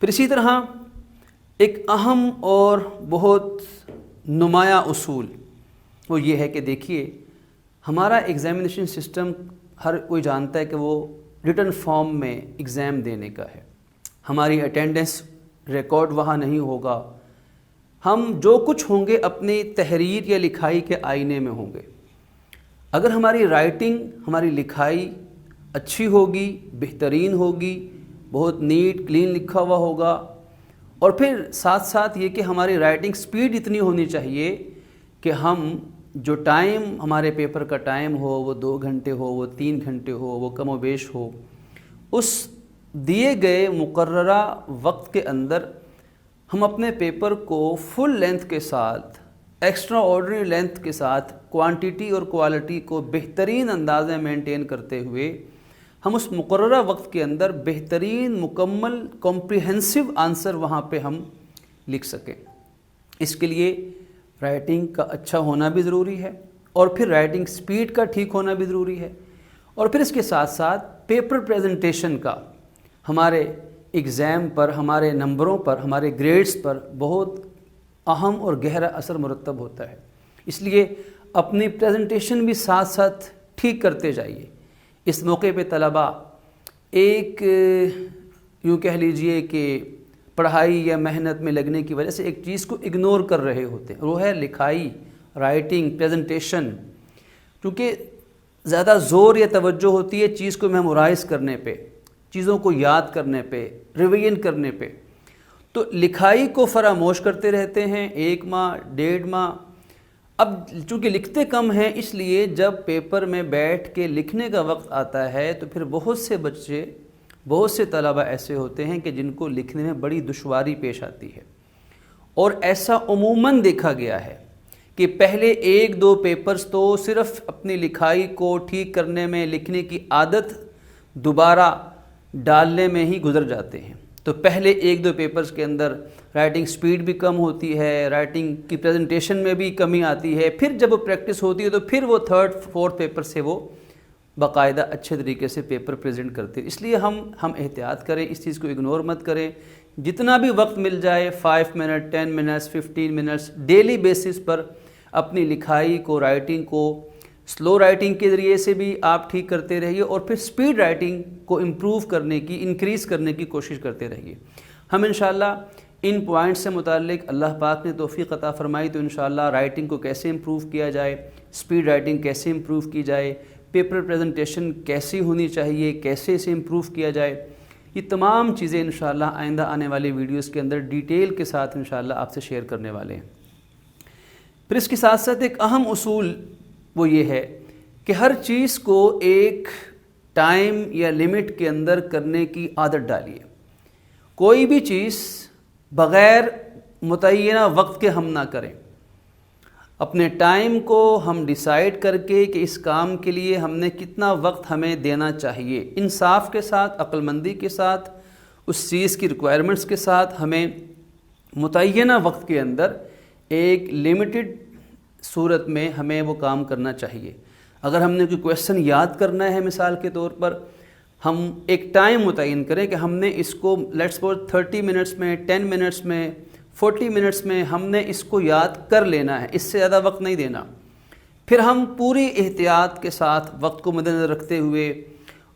پھر اسی طرح ایک اہم اور بہت نمایاں اصول وہ یہ ہے کہ دیکھیے ہمارا ایگزامینیشن سسٹم ہر کوئی جانتا ہے کہ وہ ریٹن فارم میں ایگزام دینے کا ہے. ہماری اٹینڈنس ریکارڈ وہاں نہیں ہوگا. ہم جو کچھ ہوں گے اپنی تحریر یا لکھائی کے آئینے میں ہوں گے. اگر ہماری رائٹنگ ہماری لکھائی اچھی ہوگی، بہترین ہوگی، بہت نیٹ کلین لکھا ہوا ہوگا، اور پھر ساتھ ساتھ یہ کہ ہماری رائٹنگ سپیڈ اتنی ہونی چاہیے کہ ہم جو ٹائم ہمارے پیپر کا ٹائم ہو وہ 2 گھنٹے ہو، وہ 3 گھنٹے ہو، وہ کم و بیش ہو، اس دیے گئے مقررہ وقت کے اندر ہم اپنے پیپر کو فل لینتھ کے ساتھ، ایکسٹرا آرڈنری لینتھ کے ساتھ، کوانٹیٹی اور کوالٹی کو بہترین انداز میں مینٹین کرتے ہوئے ہم اس مقررہ وقت کے اندر بہترین مکمل کمپریہنسو آنسر وہاں پہ ہم لکھ سکیں. اس کے لیے رائٹنگ کا اچھا ہونا بھی ضروری ہے، اور پھر رائٹنگ سپیڈ کا ٹھیک ہونا بھی ضروری ہے، اور پھر اس کے ساتھ ساتھ پیپر پریزنٹیشن کا ہمارے ایگزام پر، ہمارے نمبروں پر، ہمارے گریڈز پر بہت اہم اور گہرا اثر مرتب ہوتا ہے. اس لیے اپنی پریزنٹیشن بھی ساتھ ساتھ ٹھیک کرتے جائیے. اس موقع پہ طلباء ایک یوں کہہ لیجئے کہ پڑھائی یا محنت میں لگنے کی وجہ سے ایک چیز کو اگنور کر رہے ہوتے ہیں، وہ ہے لکھائی، رائٹنگ، پریزنٹیشن. کیونکہ زیادہ زور یا توجہ ہوتی ہے چیز کو میمورائز کرنے پہ، چیزوں کو یاد کرنے پہ، ریویژن کرنے پہ. تو لکھائی کو فراموش کرتے رہتے ہیں 1 ماہ 1.5 ماہ. اب چونکہ لکھتے کم ہیں، اس لیے جب پیپر میں بیٹھ کے لکھنے کا وقت آتا ہے تو پھر بہت سے بچے، بہت سے طلباء ایسے ہوتے ہیں کہ جن کو لکھنے میں بڑی دشواری پیش آتی ہے. اور ایسا عموماً دیکھا گیا ہے کہ پہلے 1-2 پیپرز تو صرف اپنی لکھائی کو ٹھیک کرنے میں، لکھنے کی عادت دوبارہ ڈالنے میں ہی گزر جاتے ہیں. تو پہلے 1-2 پیپرز کے اندر رائٹنگ سپیڈ بھی کم ہوتی ہے، رائٹنگ کی پریزنٹیشن میں بھی کمی آتی ہے. پھر جب وہ پریکٹس ہوتی ہے تو پھر وہ 3rd-4th پیپر سے وہ باقاعدہ اچھے طریقے سے پیپر پریزنٹ کرتے ہیں. اس لیے ہم احتیاط کریں، اس چیز کو اگنور مت کریں. جتنا بھی وقت مل جائے 5 minute, 10 minutes, 15 minutes daily basis پر اپنی لکھائی کو، رائٹنگ کو سلو رائٹنگ کے ذریعے سے بھی آپ ٹھیک کرتے رہیے، اور پھر سپیڈ رائٹنگ کو امپروو کرنے کی، انکریز کرنے کی کوشش کرتے رہیے. ہم انشاءاللہ ان پوائنٹ سے متعلق اللہ پاک نے توفیق عطا فرمائی تو انشاءاللہ رائٹنگ کو کیسے امپروو کیا جائے، سپیڈ رائٹنگ کیسے امپروو کی جائے، پیپر پریزنٹیشن کیسی ہونی چاہیے، کیسے اسے امپروو کیا جائے، یہ تمام چیزیں انشاءاللہ آئندہ آنے والے ویڈیوز کے اندر ڈیٹیل کے ساتھ انشاءاللہ آپ سے شیئر کرنے والے ہیں. پھر اس کے ساتھ ساتھ ایک اہم اصول وہ یہ ہے کہ ہر چیز کو ایک ٹائم یا لمٹ کے اندر کرنے کی عادت ڈالیے. کوئی بھی چیز بغیر متعینہ وقت کے ہم نہ کریں. اپنے ٹائم کو ہم ڈیسائیڈ کر کے کہ اس کام کے لیے ہم نے کتنا وقت ہمیں دینا چاہیے، انصاف کے ساتھ، عقل مندی کے ساتھ، اس چیز کی ریکوائرمنٹس کے ساتھ ہمیں متعینہ وقت کے اندر ایک لمیٹڈ صورت میں ہمیں وہ کام کرنا چاہیے. اگر ہم نے کوئی کویسچن یاد کرنا ہے مثال کے طور پر، ہم ایک ٹائم متعین کریں کہ ہم نے اس کو لیٹس سپوز 30 منٹس میں، 10 منٹس میں، 40 منٹس میں ہم نے اس کو یاد کر لینا ہے، اس سے زیادہ وقت نہیں دینا. پھر ہم پوری احتیاط کے ساتھ وقت کو مد نظر رکھتے ہوئے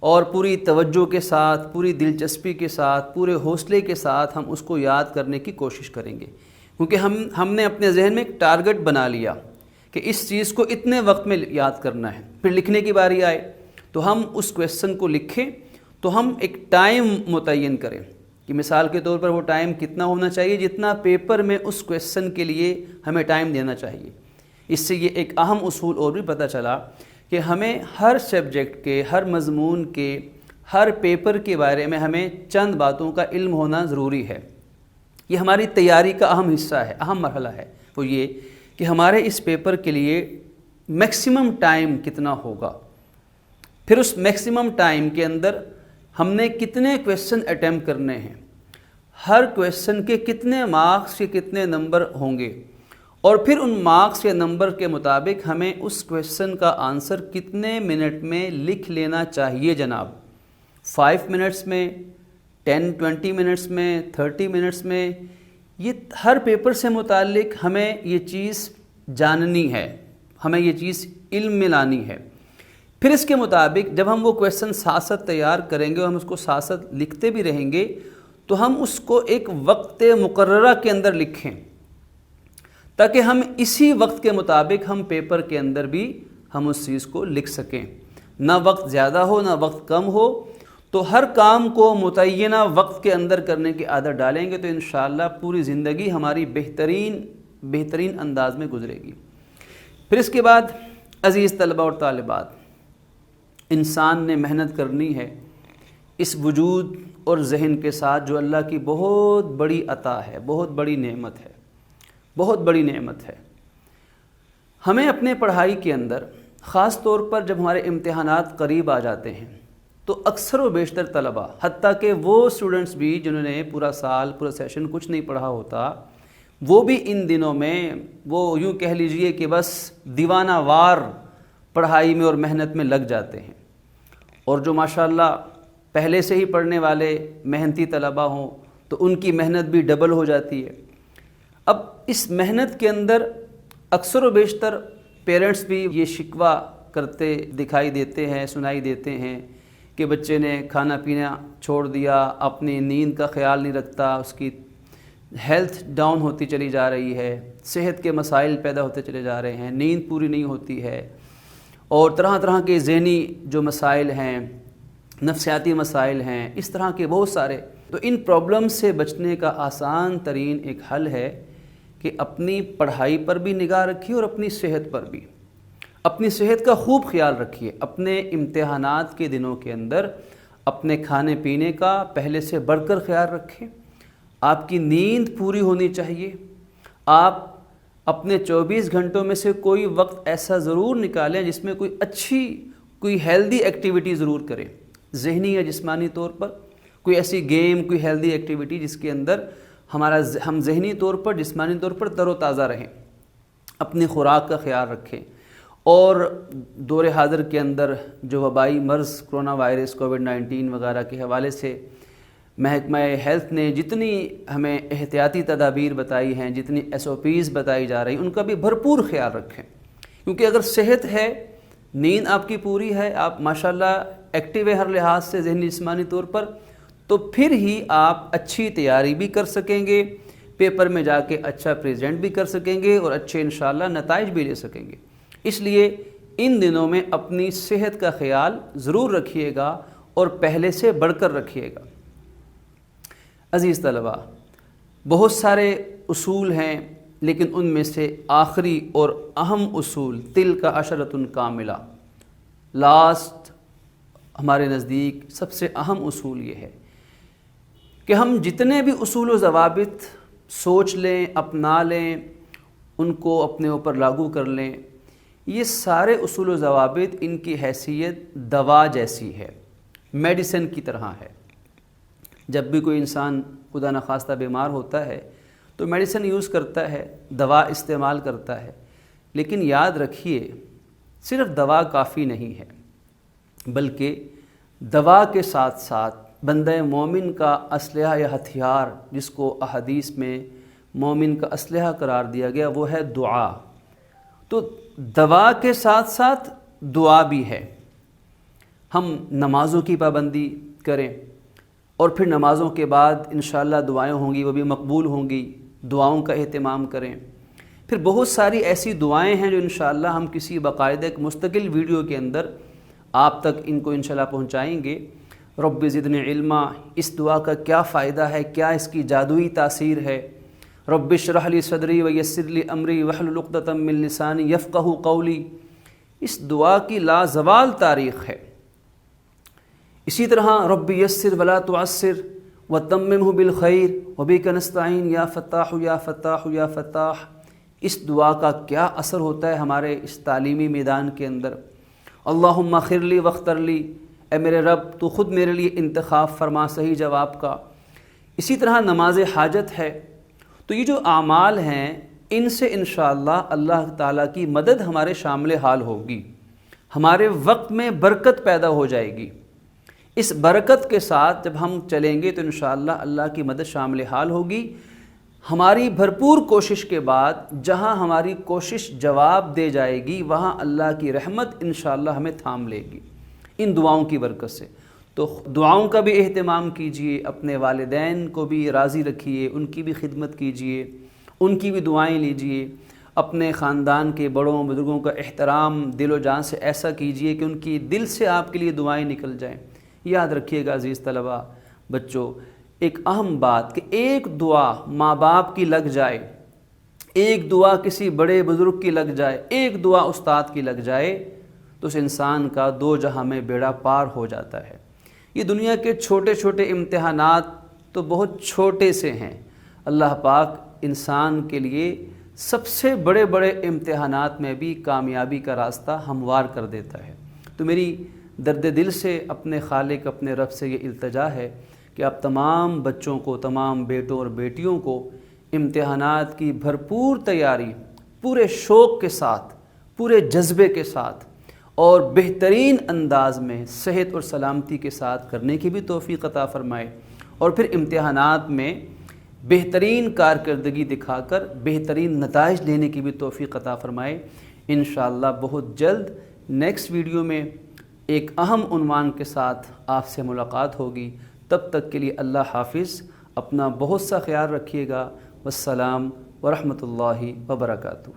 اور پوری توجہ کے ساتھ، پوری دلچسپی کے ساتھ، پورے حوصلے کے ساتھ ہم اس کو یاد کرنے کی کوشش کریں گے. کیونکہ ہم نے اپنے ذہن میں ایک ٹارگٹ بنا لیا کہ اس چیز کو اتنے وقت میں یاد کرنا ہے. پھر لکھنے کی باری آئے تو ہم اس کویسچن کو لکھیں تو ہم ایک ٹائم متعین کریں کہ مثال کے طور پر وہ ٹائم کتنا ہونا چاہیے جتنا پیپر میں اس کویسچن کے لیے ہمیں ٹائم دینا چاہیے. اس سے یہ ایک اہم اصول اور بھی پتہ چلا کہ ہمیں ہر سبجیکٹ کے، ہر مضمون کے، ہر پیپر کے بارے میں ہمیں چند باتوں کا علم ہونا ضروری ہے. یہ ہماری تیاری کا اہم حصہ ہے، اہم مرحلہ ہے. وہ یہ کہ ہمارے اس پیپر کے لیے میکسیمم ٹائم کتنا ہوگا، پھر اس میکسیمم ٹائم کے اندر ہم نے کتنے کویسچن اٹیمپٹ کرنے ہیں، ہر کویسچن کے کتنے مارکس کے کتنے نمبر ہوں گے، اور پھر ان مارکس یا نمبر کے مطابق ہمیں اس کویسچن کا آنسر کتنے منٹ میں لکھ لینا چاہیے جناب. 5 منٹس میں، 10-20 منٹس میں، 30 منٹس میں، یہ ہر پیپر سے متعلق ہمیں یہ چیز جاننی ہے، ہمیں یہ چیز علم میں لانی ہے۔ پھر اس کے مطابق جب ہم وہ کویسچن ساتھ ساتھ تیار کریں گے اور ہم اس کو ساتھ ساتھ لکھتے بھی رہیں گے تو ہم اس کو ایک وقت مقررہ کے اندر لکھیں، تاکہ ہم اسی وقت کے مطابق ہم پیپر کے اندر بھی ہم اس چیز کو لکھ سکیں، نہ وقت زیادہ ہو نہ وقت کم ہو۔ تو ہر کام کو متعینہ وقت کے اندر کرنے کی عادت ڈالیں گے تو انشاءاللہ پوری زندگی ہماری بہترین انداز میں گزرے گی۔ پھر اس کے بعد عزیز طلبہ اور طالبات، انسان نے محنت کرنی ہے اس وجود اور ذہن کے ساتھ جو اللہ کی بہت بڑی عطا ہے، بہت بڑی نعمت ہے، بہت بڑی نعمت ہے۔ ہمیں اپنے پڑھائی کے اندر خاص طور پر جب ہمارے امتحانات قریب آ جاتے ہیں تو اکثر و بیشتر طلبہ، حتیٰ کہ وہ اسٹوڈنٹس بھی جنہوں نے پورا سال پورا سیشن کچھ نہیں پڑھا ہوتا، وہ بھی ان دنوں میں وہ یوں کہہ لیجئے کہ بس دیوانہ وار پڑھائی میں اور محنت میں لگ جاتے ہیں، اور جو ماشاءاللہ پہلے سے ہی پڑھنے والے محنتی طلبہ ہوں تو ان کی محنت بھی ڈبل ہو جاتی ہے۔ اب اس محنت کے اندر اکثر و بیشتر پیرنٹس بھی یہ شکوہ کرتے دکھائی دیتے ہیں، سنائی دیتے ہیں کہ بچے نے کھانا پینا چھوڑ دیا، اپنی نیند کا خیال نہیں رکھتا، اس کی ہیلتھ ڈاؤن ہوتی چلی جا رہی ہے، صحت کے مسائل پیدا ہوتے چلے جا رہے ہیں، نیند پوری نہیں ہوتی ہے، اور طرح طرح کے ذہنی جو مسائل ہیں، نفسیاتی مسائل ہیں، اس طرح کے بہت سارے۔ تو ان پرابلم سے بچنے کا آسان ترین ایک حل ہے کہ اپنی پڑھائی پر بھی نگاہ رکھیے اور اپنی صحت پر بھی، اپنی صحت کا خوب خیال رکھیے۔ اپنے امتحانات کے دنوں کے اندر اپنے کھانے پینے کا پہلے سے بڑھ کر خیال رکھیں، آپ کی نیند پوری ہونی چاہیے، آپ اپنے 24 گھنٹوں میں سے کوئی وقت ایسا ضرور نکالیں جس میں کوئی اچھی کوئی ہیلدی ایکٹیویٹی ضرور کریں، ذہنی یا جسمانی طور پر کوئی ایسی گیم، کوئی ہیلدی ایکٹیویٹی جس کے اندر ہم ذہنی طور پر جسمانی طور پر تر و تازہ رہیں، اپنی خوراک کا خیال رکھیں۔ اور دور حاضر کے اندر جو وبائی مرض کرونا وائرس کووڈ-19 وغیرہ کے حوالے سے محکمہ ہیلتھ نے جتنی ہمیں احتیاطی تدابیر بتائی ہیں، جتنی SOPs بتائی جا رہی ہیں، ان کا بھی بھرپور خیال رکھیں، کیونکہ اگر صحت ہے، نیند آپ کی پوری ہے، آپ ماشاءاللہ ایکٹیو ہے ہر لحاظ سے ذہنی جسمانی طور پر، تو پھر ہی آپ اچھی تیاری بھی کر سکیں گے، پیپر میں جا کے اچھا پریزنٹ بھی کر سکیں گے اور اچھے انشاءاللہ نتائج بھی لے سکیں گے۔ اس لیے ان دنوں میں اپنی صحت کا خیال ضرور رکھیے گا اور پہلے سے بڑھ کر رکھیے گا۔ عزیز طلبہ، بہت سارے اصول ہیں، لیکن ان میں سے آخری اور اہم اصول تلک عشرۃ کاملہ، لاسٹ ہمارے نزدیک سب سے اہم اصول یہ ہے کہ ہم جتنے بھی اصول و ضوابط سوچ لیں، اپنا لیں، ان کو اپنے اوپر لاگو کر لیں، یہ سارے اصول و ضوابط ان کی حیثیت دوا جیسی ہے، میڈیسن کی طرح ہے۔ جب بھی کوئی انسان خدا نخواستہ بیمار ہوتا ہے تو میڈیسن یوز کرتا ہے، دوا استعمال کرتا ہے، لیکن یاد رکھیے صرف دوا کافی نہیں ہے، بلکہ دوا کے ساتھ ساتھ بندہ مومن کا اسلحہ یا ہتھیار، جس کو احادیث میں مومن کا اسلحہ قرار دیا گیا، وہ ہے دعا۔ تو دوا کے ساتھ ساتھ دعا بھی ہے۔ ہم نمازوں کی پابندی کریں اور پھر نمازوں کے بعد انشاءاللہ دعائیں ہوں گی، وہ بھی مقبول ہوں گی، دعاؤں کا اہتمام کریں۔ پھر بہت ساری ایسی دعائیں ہیں جو انشاءاللہ ہم کسی باقاعدہ ایک مستقل ویڈیو کے اندر آپ تک ان کو انشاءاللہ پہنچائیں گے۔ رب زدنی علما، اس دعا کا کیا فائدہ ہے، کیا اس کی جادوئی تاثیر ہے۔ رب اشرح لی صدری ویسر لی امری واحلل عقدۃ من لسانی یفقہوا قولی، اس دعا کی لازوال تاریخ ہے۔ اسی طرح رب یسر ولا تعسر وتممہ بالخیر وبک نستعین یا فتاح یا فتاح یا فتاح، اس دعا کا کیا اثر ہوتا ہے ہمارے اس تعلیمی میدان کے اندر۔ اللہم اغفر لی واختر لی، اے میرے رب تو خود میرے لیے انتخاب فرما صحیح جواب کا۔ اسی طرح نماز حاجت ہے۔ تو یہ جو اعمال ہیں، ان سے انشاءاللہ اللہ تعالیٰ کی مدد ہمارے شامل حال ہوگی، ہمارے وقت میں برکت پیدا ہو جائے گی۔ اس برکت کے ساتھ جب ہم چلیں گے تو انشاءاللہ اللہ کی مدد شامل حال ہوگی۔ ہماری بھرپور کوشش کے بعد جہاں ہماری کوشش جواب دے جائے گی وہاں اللہ کی رحمت انشاءاللہ ہمیں تھام لے گی ان دعاؤں کی برکت سے۔ تو دعاؤں کا بھی اہتمام کیجئے، اپنے والدین کو بھی راضی رکھیے، ان کی بھی خدمت کیجئے، ان کی بھی دعائیں لیجئے، اپنے خاندان کے بڑوں بزرگوں کا احترام دل و جان سے ایسا کیجئے کہ ان کی دل سے آپ کے لیے دعائیں نکل جائیں۔ یاد رکھیے گا عزیز طلباء، بچوں، ایک اہم بات کہ ایک دعا ماں باپ کی لگ جائے، ایک دعا کسی بڑے بزرگ کی لگ جائے، ایک دعا استاد کی لگ جائے تو اس انسان کا دو جہاں میں بیڑا پار ہو جاتا ہے۔ یہ دنیا کے چھوٹے چھوٹے امتحانات تو بہت چھوٹے سے ہیں، اللہ پاک انسان کے لیے سب سے بڑے بڑے امتحانات میں بھی کامیابی کا راستہ ہموار کر دیتا ہے۔ تو میری درد دل سے اپنے خالق اپنے رب سے یہ التجا ہے کہ آپ تمام بچوں کو، تمام بیٹوں اور بیٹیوں کو امتحانات کی بھرپور تیاری پورے شوق کے ساتھ، پورے جذبے کے ساتھ اور بہترین انداز میں صحت اور سلامتی کے ساتھ کرنے کی بھی توفیق عطا فرمائے، اور پھر امتحانات میں بہترین کارکردگی دکھا کر بہترین نتائج لینے کی بھی توفیق عطا فرمائے۔ انشاءاللہ بہت جلد نیکسٹ ویڈیو میں ایک اہم عنوان کے ساتھ آپ سے ملاقات ہوگی۔ تب تک کے لیے اللہ حافظ، اپنا بہت سا خیال رکھیے گا۔ والسلام ورحمۃ اللہ وبرکاتہ۔